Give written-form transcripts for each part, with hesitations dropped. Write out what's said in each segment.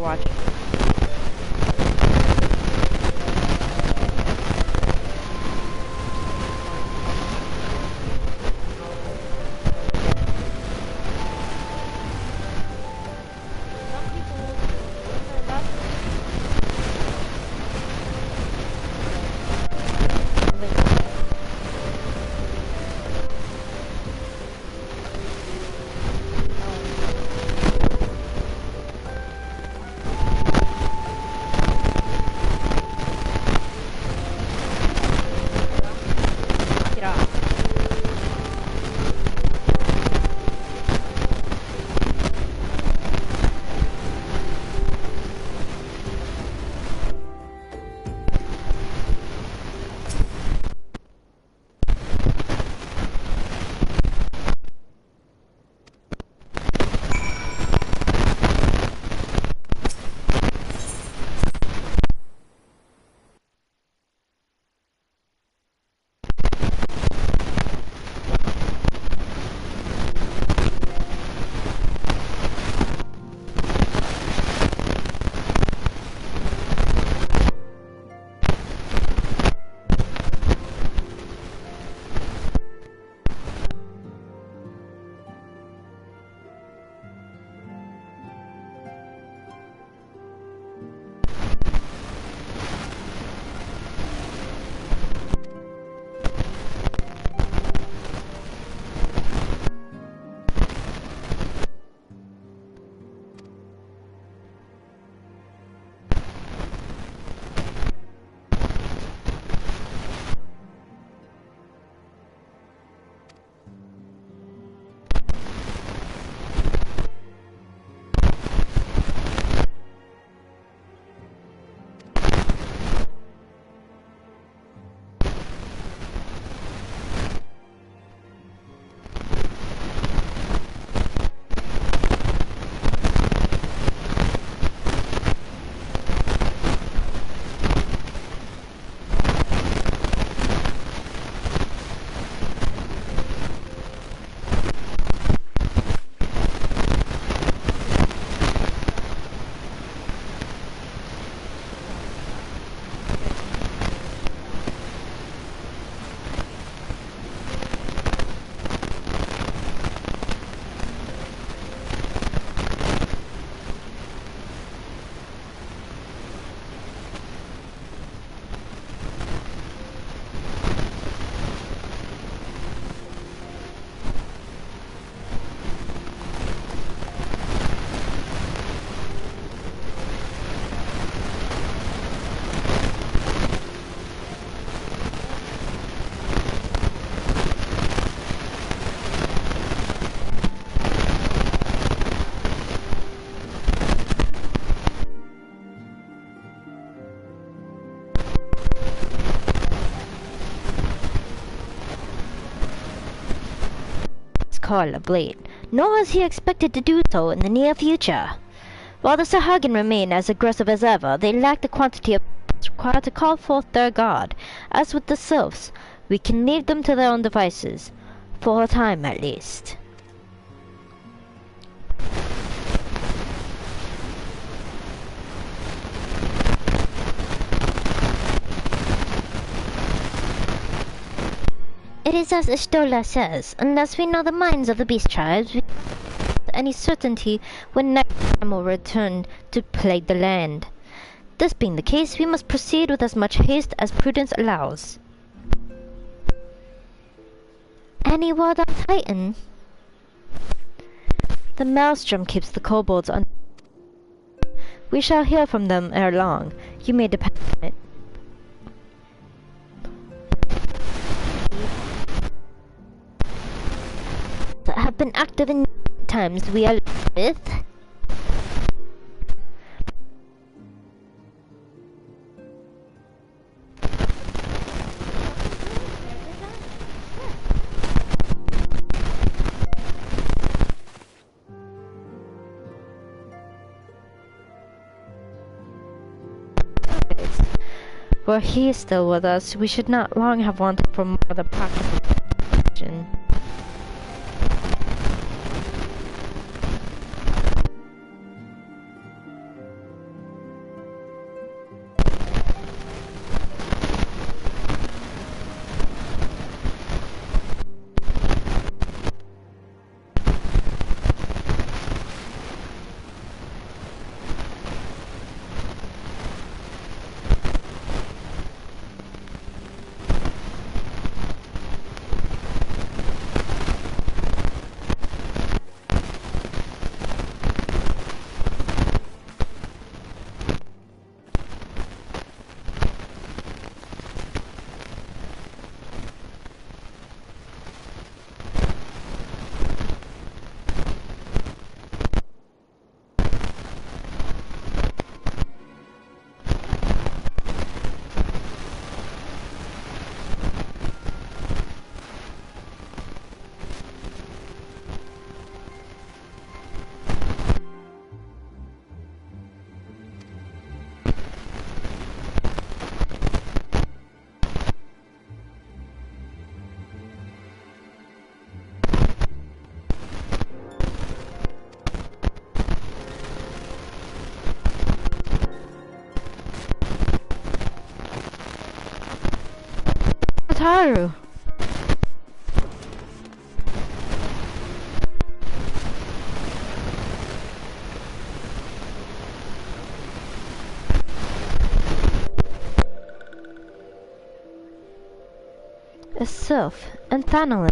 watching. Call a blade, nor is he expected to do so in the near future. While the Sahagin remain as aggressive as ever, they lack the quantity of required to call forth their god. As with the sylphs, we can leave them to their own devices, for a time at least. It is as Ishtola says, unless we know the minds of the beast tribes, we have any certainty when next time will return to plague the land. This being the case, we must proceed with as much haste as prudence allows. Any word on Titan? The maelstrom keeps the kobolds on. We shall hear from them ere long. You may depend on it. That have been active in times we are with. Were he still with us, we should not long have wanted for more than practical action. Sylph, and Thanolin.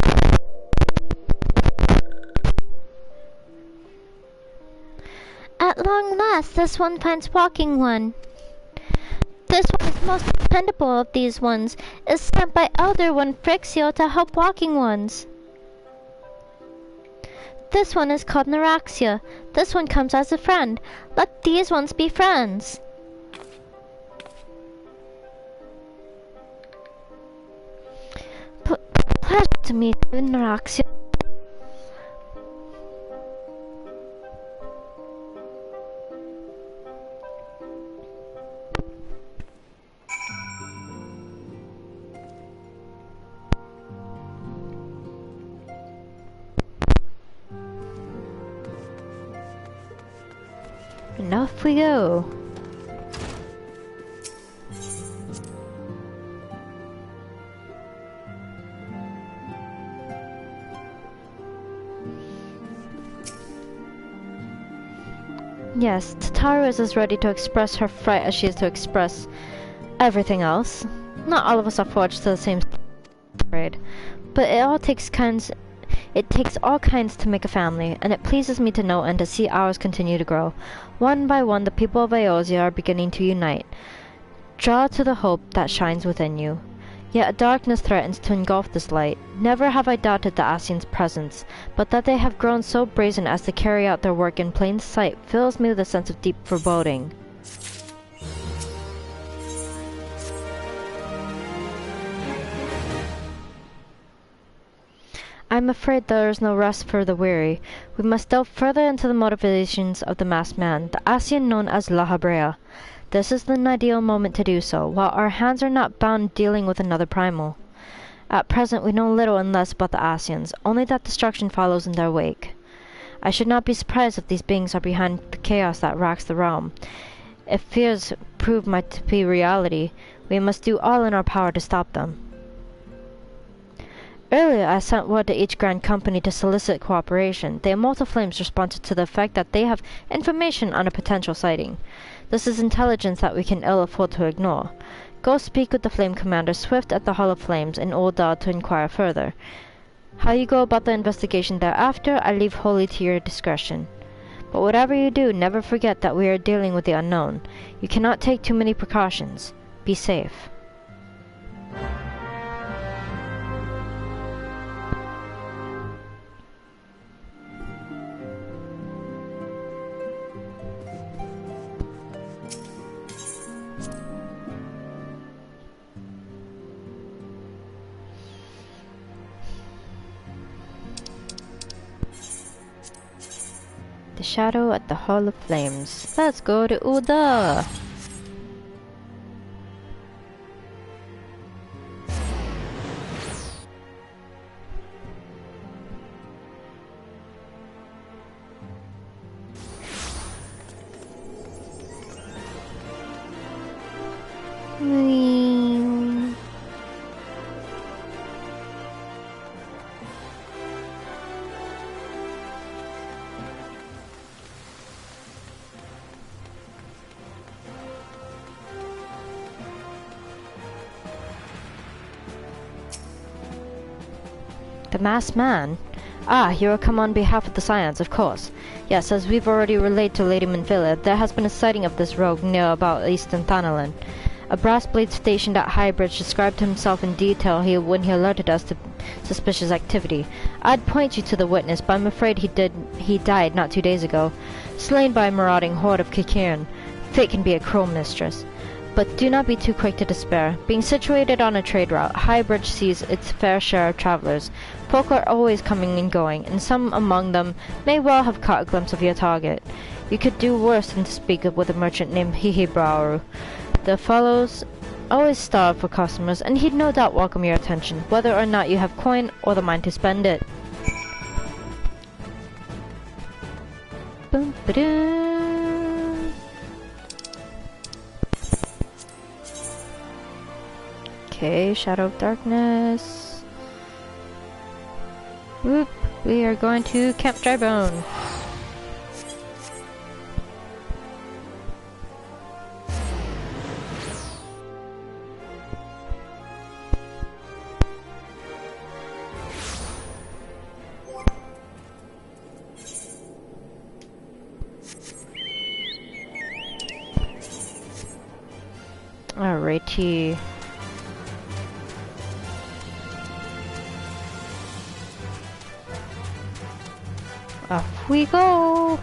At long last, this one finds walking one. This one is most dependable of these ones, is sent by Elder One Frixio to help walking ones. This one is called Naraxia. This one comes as a friend. Let these ones be friends. Pleasure to meet you, Naraxia. And off we go. Yes, Tataru is as ready to express her fright as she is to express everything else. Not all of us are forged to the same grade, but it takes all kinds to make a family, and it pleases me to know and to see ours continue to grow. One by one, the people of Eosia are beginning to unite. Draw to the hope that shines within you. Yet a darkness threatens to engulf this light. Never have I doubted the Asians' presence, but that they have grown so brazen as to carry out their work in plain sight fills me with a sense of deep foreboding. I am afraid there is no rest for the weary. We must delve further into the motivations of the masked man, the Asian known as La Habrea. This is an ideal moment to do so, while our hands are not bound dealing with another primal. At present we know little and less about the Asians, only that destruction follows in their wake. I should not be surprised if these beings are behind the chaos that racks the realm. If fears prove to be reality, we must do all in our power to stop them. Earlier I sent word to each Grand Company to solicit cooperation. The Immortal Flames responded to the effect that they have information on a potential sighting. This is intelligence that we can ill afford to ignore. Go speak with the Flame Commander Swift at the Hall of Flames in Old Dal to inquire further. How you go about the investigation thereafter, I leave wholly to your discretion. But whatever you do, never forget that we are dealing with the unknown. You cannot take too many precautions. Be safe. The shadow at the Hall of Flames. Let's go to Uda! The masked man? Ah, you are come on behalf of the Scions, of course. Yes, as we've already relayed to Lady Manvilla, there has been a sighting of this rogue near about Eastern Thanolin. A brass blade stationed at Highbridge described himself in detail when he alerted us to suspicious activity. I'd point you to the witness, but I'm afraid he died not 2 days ago, slain by a marauding horde of Kikiran. Fate can be a cruel mistress. But do not be too quick to despair. Being situated on a trade route, Highbridge sees its fair share of travelers. Folk are always coming and going, and some among them may well have caught a glimpse of your target. You could do worse than to speak with a merchant named Hihibrauru. The fellows always starve for customers, and he'd no doubt welcome your attention, whether or not you have coin or the mind to spend it. Boom, ba-doom. Okay, Shadow of Darkness. Whoop, we are going to Camp Drybone. Alrighty. Off we go!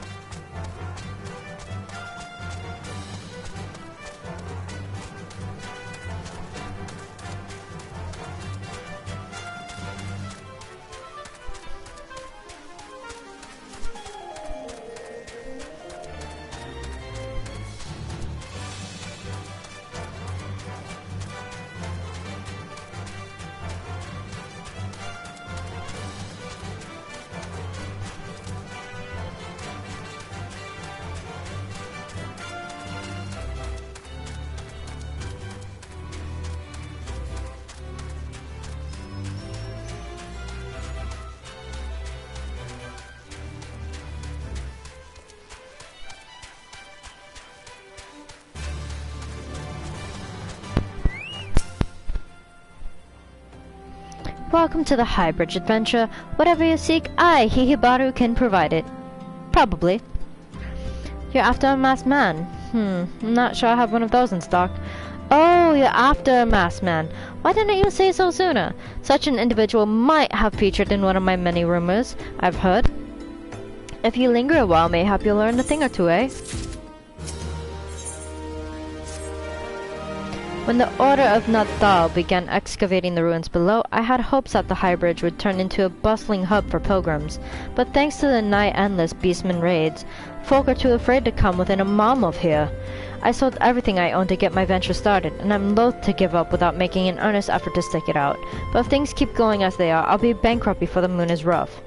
Welcome to the Highbridge adventure. Whatever you seek, I, Hihibaru, can provide it. Probably. You're after a masked man? I'm not sure I have one of those in stock. Oh, you're after a masked man. Why didn't you say so sooner? Such an individual might have featured in one of my many rumors, I've heard. If you linger a while, mayhap you'll learn a thing or two, eh? When the Order of Natal began excavating the ruins below, I had hopes that the Highbridge would turn into a bustling hub for pilgrims. But thanks to the nigh-endless beastman raids, folk are too afraid to come within a mile of here. I sold everything I owned to get my venture started, and I'm loath to give up without making an earnest effort to stick it out. But if things keep going as they are, I'll be bankrupt before the moon is rough.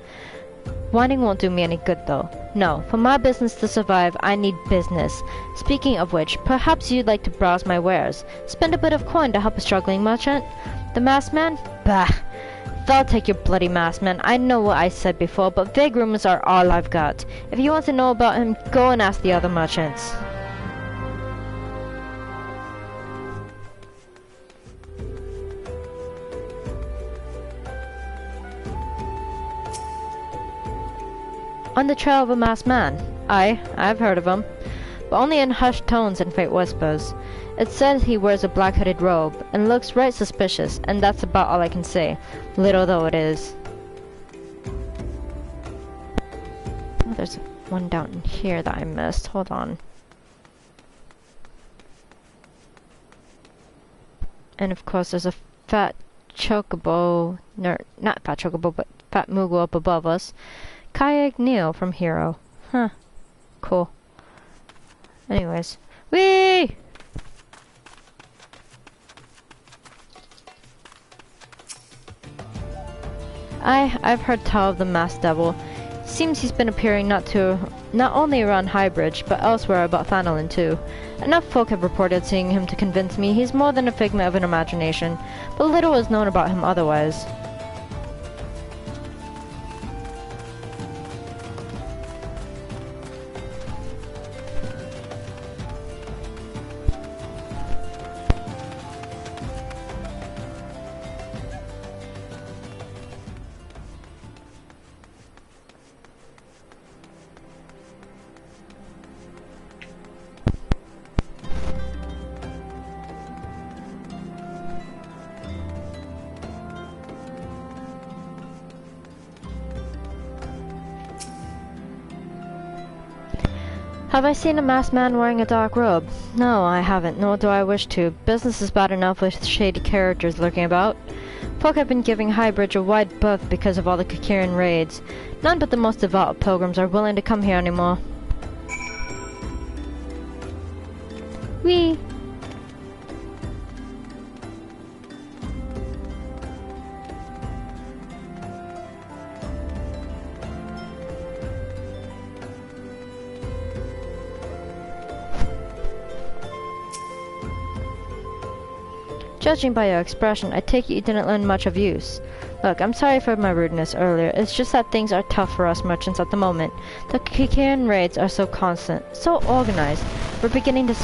Whining won't do me any good, though. No, for my business to survive, I need business. Speaking of which, perhaps you'd like to browse my wares. Spend a bit of coin to help a struggling merchant. The masked man? Bah! They'll take your bloody masked man. I know what I said before, but vague rumors are all I've got. If you want to know about him, go and ask the other merchants. On the trail of a masked man. Aye, I've heard of him. But only in hushed tones and faint whispers. It says he wears a black-hooded robe, and looks right suspicious, and that's about all I can say, little though it is. Oh, there's one down here that I missed. Hold on. And of course there's a fat chocobo, not fat chocobo, but fat mhigo up above us. Kayak Neo from Hero. Huh. Cool. Anyways. Whee! I've heard tell of the Masked Devil. Seems he's been appearing not only around Highbridge, but elsewhere about Thanalan too. Enough folk have reported seeing him to convince me he's more than a figment of an imagination, but little is known about him otherwise. Have I seen a masked man wearing a dark robe? No, I haven't, nor do I wish to. Business is bad enough with shady characters lurking about. Folk have been giving Highbridge a wide berth because of all the Kakiran raids. None but the most devout pilgrims are willing to come here anymore. Whee! Judging by your expression, I take it you didn't learn much of use. Look, I'm sorry for my rudeness earlier. It's just that things are tough for us merchants at the moment. The Kakiran raids are so constant, so organized. We're beginning to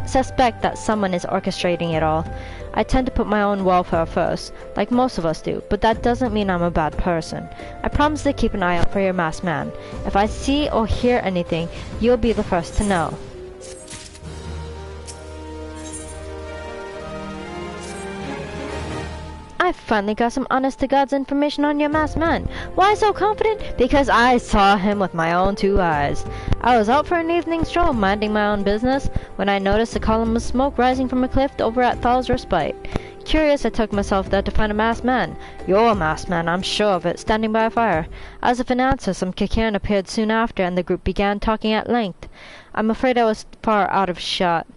suspect that someone is orchestrating it all. I tend to put my own welfare first, like most of us do, but that doesn't mean I'm a bad person. I promise to keep an eye out for your masked man. If I see or hear anything, you'll be the first to know. I finally got some honest-to-God's information on your masked man. Why so confident? Because I saw him with my own 2 eyes. I was out for an evening stroll, minding my own business, when I noticed a column of smoke rising from a cliff over at Thal's Respite. Curious, I took myself there to find a masked man. Your masked man, I'm sure of it, standing by a fire. As if in answer, some Kikaren appeared soon after, and the group began talking at length. I'm afraid I was far out of shot.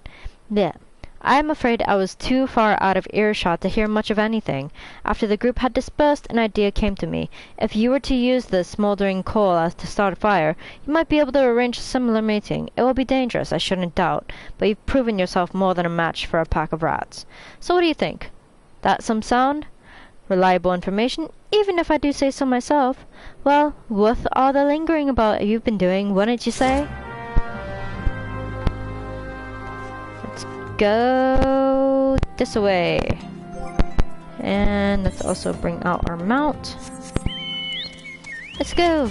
Yeah. I'm afraid I was too far out of earshot to hear much of anything. After the group had dispersed, an idea came to me. If you were to use this smoldering coal as to start a fire, you might be able to arrange a similar meeting. It will be dangerous, I shouldn't doubt, but you've proven yourself more than a match for a pack of rats. So what do you think? That some sound? Reliable information, even if I do say so myself. Well, worth all the lingering about you've been doing, wouldn't you say? Go this way, and let's also bring out our mount. Let's go.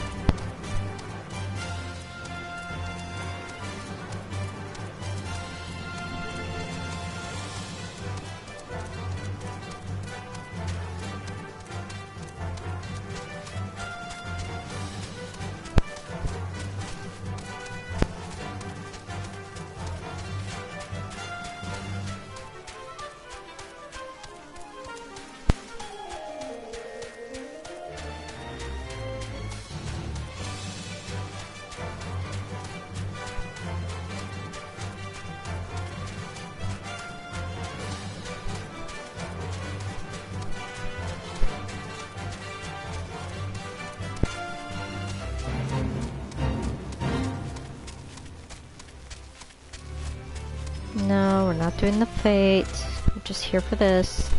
No, we're not doing the fate. We're just here for this.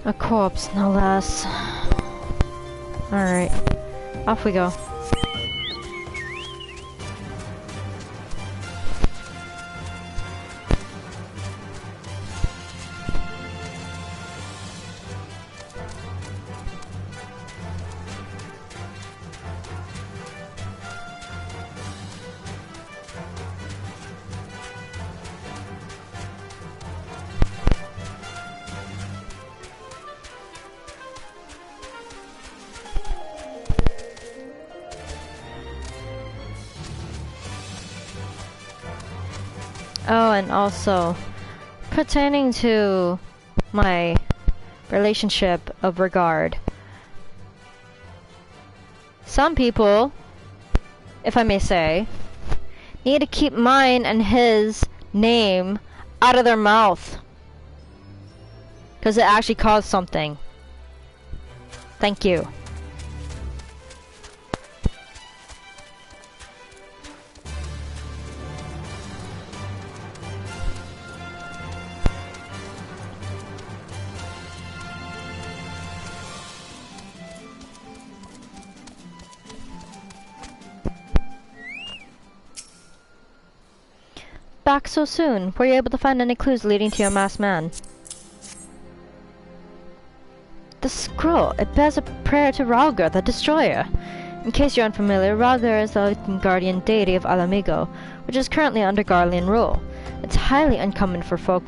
A corpse, no less. Alright, off we go. Oh, and also, pertaining to my relationship of regard, some people, if I may say, need to keep mine and his name out of their mouth, because it actually caused something. Thank you. Back so soon? Were you able to find any clues leading to your masked man? The scroll, it bears a prayer to Ralgar, the Destroyer. In case you're unfamiliar, Ralgar is the guardian deity of mhigo, which is currently under Garlean rule. It's highly uncommon for folk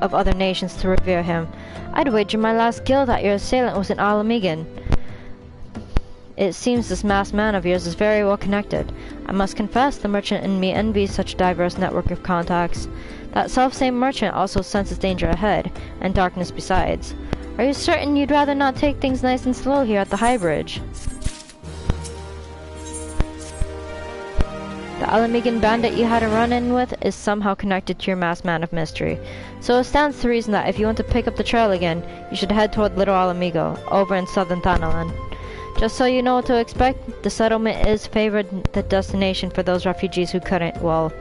of other nations to revere him. I'd wager my last guild that your assailant was an mhigan. It seems this masked man of yours is very well connected. I must confess, the merchant in me envies such a diverse network of contacts. That self-same merchant also senses danger ahead, and darkness besides. Are you certain you'd rather not take things nice and slow here at the High Bridge? The mhigan bandit you had a run-in with is somehow connected to your masked man of mystery. So it stands to reason that if you want to pick up the trail again, you should head toward Little mhigo, over in southern Thanalan. Just so you know what to expect, the settlement is favored the destination for those refugees who couldn't, well,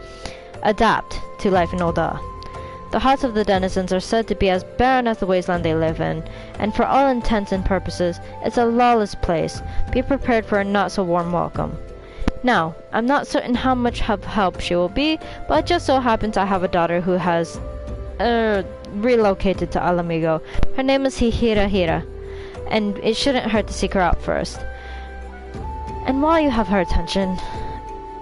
adapt to life in Ul'dah. The huts of the denizens are said to be as barren as the wasteland they live in, and for all intents and purposes, it's a lawless place. Be prepared for a not-so-warm welcome. Now, I'm not certain how much of help she will be, but it just so happens I have a daughter who has, relocated to mhigo. Her name is Hira, and it shouldn't hurt to seek her out first. And while you have her attention,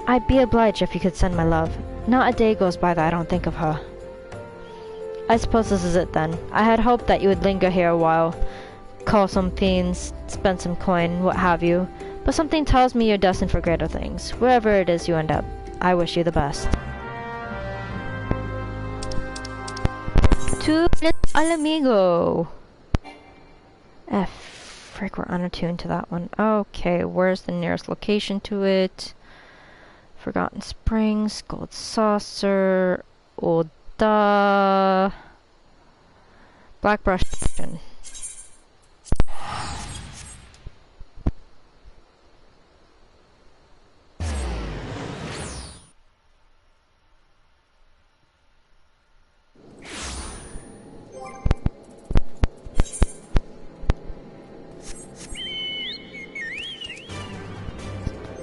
I'd be obliged if you could send my love. Not a day goes by that I don't think of her. I suppose this is it then. I had hoped that you would linger here a while, call some fiends, spend some coin, what have you. But something tells me you're destined for greater things. Wherever it is you end up, I wish you the best. To mhigo. Frick, we're unattuned to that one. Okay, where's the nearest location to it? Forgotten Springs, Gold Saucer, Oda, Blackbrush.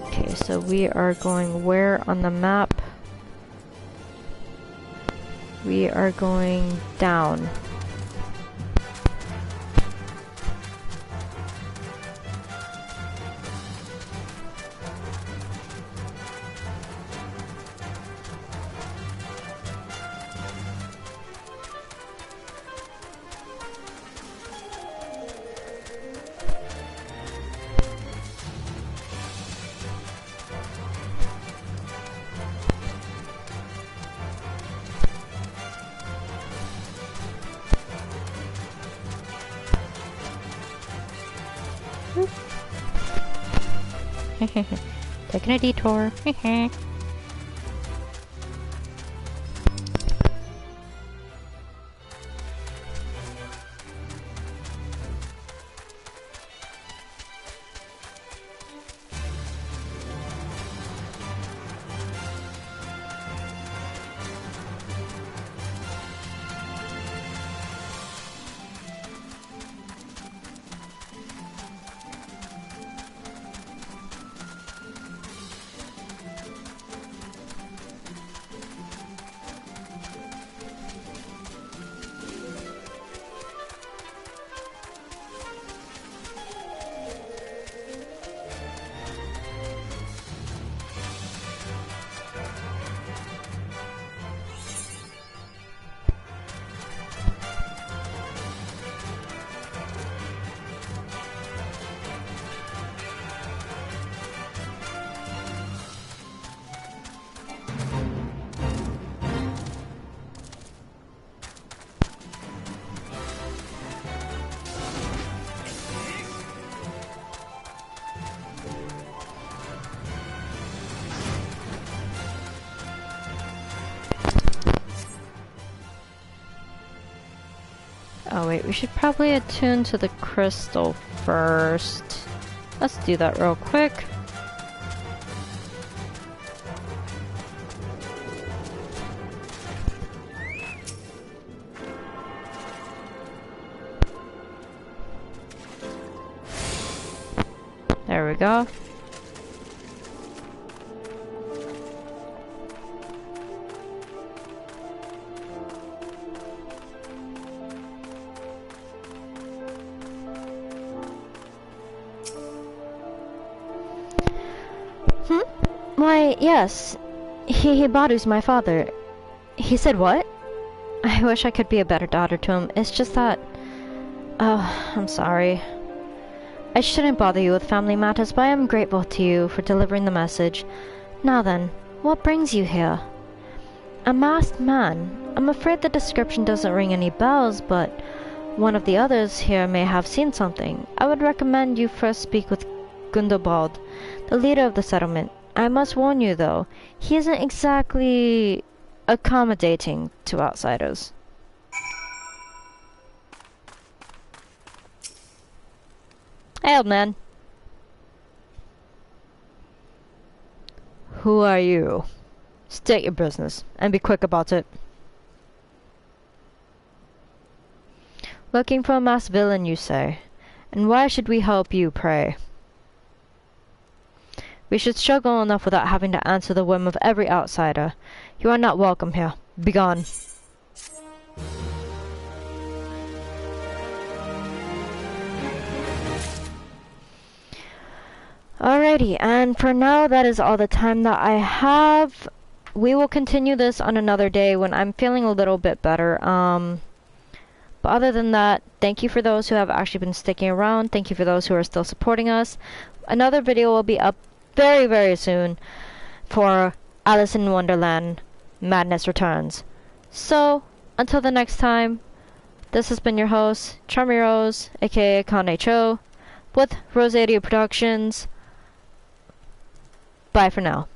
Okay, so we are going where on the map? We are going down. Taking a detour. Oh wait, we should probably attune to the crystal first. Let's do that real quick. There we go. Why, yes. Hibaru's my father. He said what? I wish I could be a better daughter to him. It's just that... Oh, I'm sorry. I shouldn't bother you with family matters, but I am grateful to you for delivering the message. Now then, what brings you here? A masked man. I'm afraid the description doesn't ring any bells, but one of the others here may have seen something. I would recommend you first speak with Gundobald, the leader of the settlement. I must warn you, though, he isn't exactly accommodating to outsiders. Hey, old man. Who are you? State your business, and be quick about it. Looking for a masked villain, you say? And why should we help you, pray? We should struggle enough without having to answer the whim of every outsider. You are not welcome here. Begone. Alrighty, and for now that is all the time that I have. We will continue this on another day when I'm feeling a little bit better. But other than that, thank you for those who have actually been sticking around. Thank you for those who are still supporting us. Another video will be up very, very soon for Alice in Wonderland Madness Returns. So, until the next time, this has been your host, Charmy Rose, aka Kane Cho, with Rosadio Productions. Bye for now.